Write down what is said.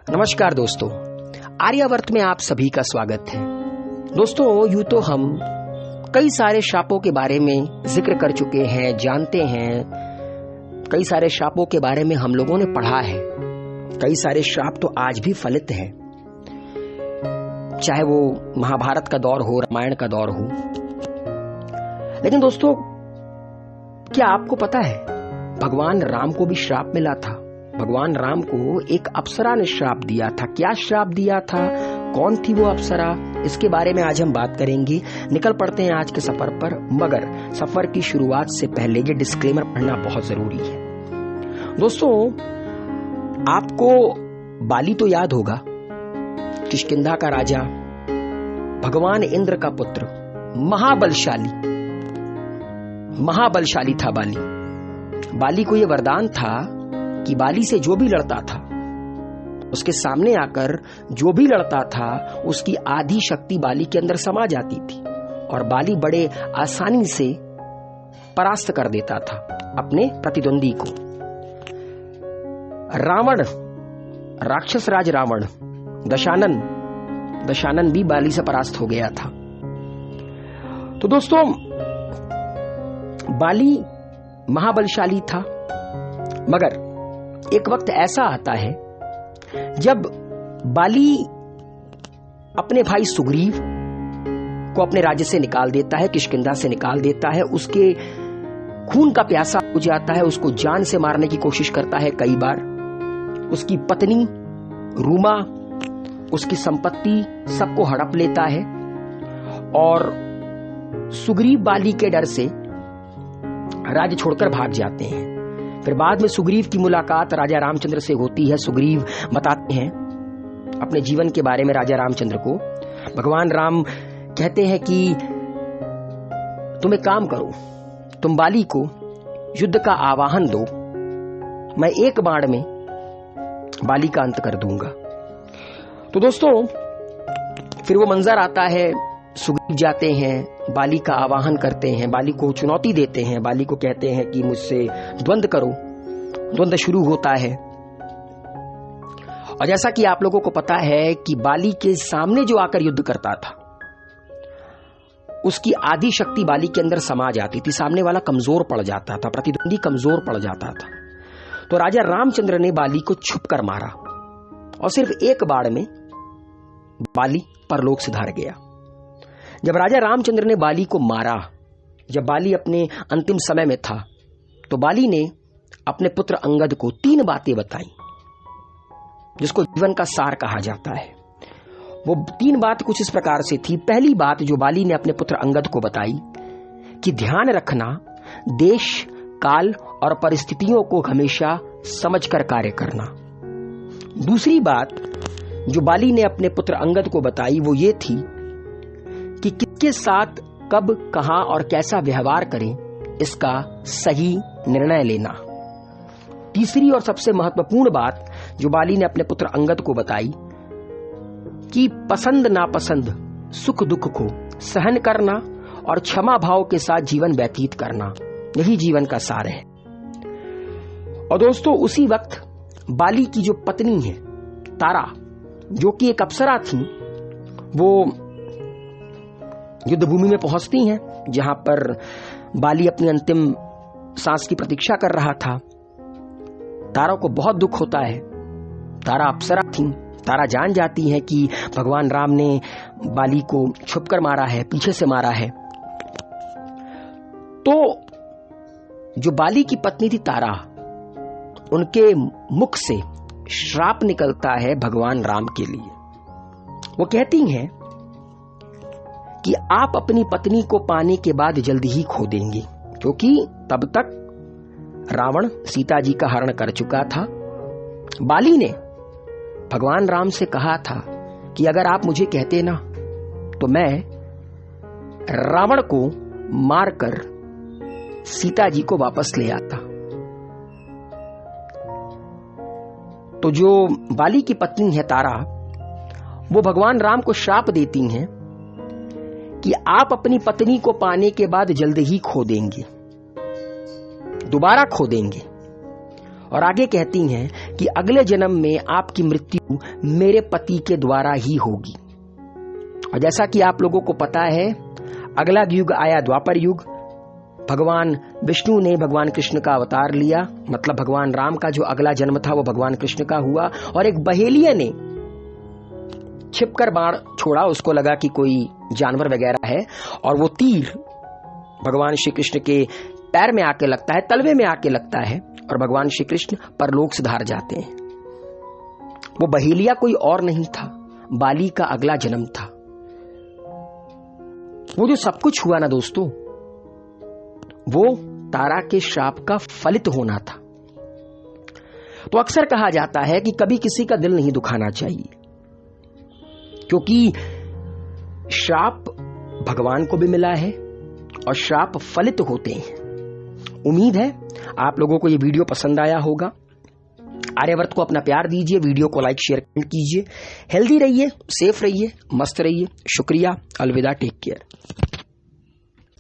नमस्कार दोस्तों, आर्यावर्त में आप सभी का स्वागत है। दोस्तों, यूं तो हम कई सारे शापों के बारे में जिक्र कर चुके हैं, जानते हैं। कई सारे शापों के बारे में हम लोगों ने पढ़ा है। कई सारे शाप तो आज भी फलित हैं, चाहे वो महाभारत का दौर हो, रामायण का दौर हो। लेकिन दोस्तों, क्या आपको पता है भगवान राम को भी श्राप मिला था। भगवान राम को एक अप्सरा ने श्राप दिया था। क्या श्राप दिया था, कौन थी वो अप्सरा, इसके बारे में आज हम बात करेंगे। निकल पड़ते हैं आज के सफर पर, मगर सफर की शुरुआत से पहले ये डिस्क्लेमर पढ़ना बहुत जरूरी है। दोस्तों, आपको बाली तो याद होगा, किष्किंधा का राजा, भगवान इंद्र का पुत्र, महाबलशाली था बाली को यह वरदान था कि बाली से जो भी लड़ता था, उसके सामने आकर जो भी लड़ता था, उसकी आधी शक्ति बाली के अंदर समा जाती थी और बाली बड़े आसानी से परास्त कर देता था अपने प्रतिद्वंदी को। रावण, राक्षस राज रावण, दशानन भी बाली से परास्त हो गया था। तो दोस्तों, बाली महाबलशाली था, मगर एक वक्त ऐसा आता है जब बाली अपने भाई सुग्रीव को अपने राज्य से निकाल देता है, किष्किंधा से निकाल देता है। उसके खून का प्यासा हो जाता है, उसको जान से मारने की कोशिश करता है कई बार। उसकी पत्नी रूमा, उसकी संपत्ति सबको हड़प लेता है और सुग्रीव बाली के डर से राज्य छोड़कर भाग जाते हैं। फिर बाद में सुग्रीव की मुलाकात राजा रामचंद्र से होती है। सुग्रीव बताते हैं अपने जीवन के बारे में राजा रामचंद्र को। भगवान राम कहते हैं कि तुम एक काम करो, तुम बाली को युद्ध का आवाहन दो, मैं एक बाण में बाली का अंत कर दूंगा। तो दोस्तों, फिर वो मंजर आता है, सुग्रीव जाते हैं, बाली का आवाहन करते हैं, बाली को चुनौती देते हैं, बाली को कहते हैं कि मुझसे द्वंद्व करो। द्वंद्व शुरू होता है और जैसा कि आप लोगों को पता है कि बाली के सामने जो आकर युद्ध करता था, उसकी आधी शक्ति बाली के अंदर समा जाती थी। सामने वाला कमजोर पड़ जाता था, प्रतिद्वंदी कमजोर पड़ जाता था। तो राजा रामचंद्र ने बाली को छुपकर मारा और सिर्फ एक बाण में बाली परलोक सिधार गया। जब राजा रामचंद्र ने बाली को मारा, जब बाली अपने अंतिम समय में था, तो बाली ने अपने पुत्र अंगद को 3 बातें बताई, जिसको जीवन का सार कहा जाता है। वो 3 बात कुछ इस प्रकार से थी। पहली बात जो बाली ने अपने पुत्र अंगद को बताई कि ध्यान रखना, देश, काल और परिस्थितियों को हमेशा समझकर कार्य करना। दूसरी बात जो बाली ने अपने पुत्र अंगद को बताई वो ये थी कि किसके साथ कब, कहां और कैसा व्यवहार करें, इसका सही निर्णय लेना। तीसरी और सबसे महत्वपूर्ण बात जो बाली ने अपने पुत्र अंगद को बताई कि पसंद नापसंद, सुख दुख को सहन करना और क्षमा भाव के साथ जीवन व्यतीत करना, यही जीवन का सार है। और दोस्तों, उसी वक्त बाली की जो पत्नी है तारा, जो कि एक अप्सरा थी, वो युद्ध भूमि में पहुंचती हैं, जहां पर बाली अपनी अंतिम सांस की प्रतीक्षा कर रहा था। तारा को बहुत दुख होता है। तारा अप्सरा थी। तारा जान जाती है कि भगवान राम ने बाली को छुपकर मारा है, पीछे से मारा है। तो जो बाली की पत्नी थी तारा, उनके मुख से श्राप निकलता है भगवान राम के लिए। वो कहती हैं कि आप अपनी पत्नी को पाने के बाद जल्द ही खो देंगे, क्योंकि तब तक रावण सीता जी का हरण कर चुका था। बाली ने भगवान राम से कहा था कि अगर आप मुझे कहते ना, तो मैं रावण को मारकर सीता जी को वापस ले आता। तो जो बाली की पत्नी है तारा, वो भगवान राम को श्राप देती हैं कि आप अपनी पत्नी को पाने के बाद जल्द ही खो देंगे, दोबारा खो देंगे। और आगे कहती हैं कि अगले जन्म में आपकी मृत्यु मेरे पति के द्वारा ही होगी। और जैसा कि आप लोगों को पता है, अगला युग आया द्वापर युग। भगवान विष्णु ने भगवान कृष्ण का अवतार लिया, मतलब भगवान राम का जो अगला जन्म था वो भगवान कृष्ण का हुआ। और एक बहेलिया ने छिपकर बाण छोड़ा, उसको लगा कि कोई जानवर वगैरह है, और वो तीर भगवान श्री कृष्ण के पैर में आके लगता है, तलवे में आके लगता है, और भगवान श्री कृष्ण परलोक सिधार जाते हैं। वो बहेलिया कोई और नहीं था, बाली का अगला जन्म था। वो जो सब कुछ हुआ ना दोस्तों, वो तारा के श्राप का फलित होना था। तो अक्सर कहा जाता है कि कभी किसी का दिल नहीं दुखाना चाहिए, क्योंकि श्राप भगवान को भी मिला है और श्राप फलित होते हैं। उम्मीद है आप लोगों को ये वीडियो पसंद आया होगा। आर्यवर्त को अपना प्यार दीजिए, वीडियो को लाइक शेयर कीजिए। हेल्दी रहिए, सेफ रहिए, मस्त रहिए। शुक्रिया, अलविदा, टेक केयर।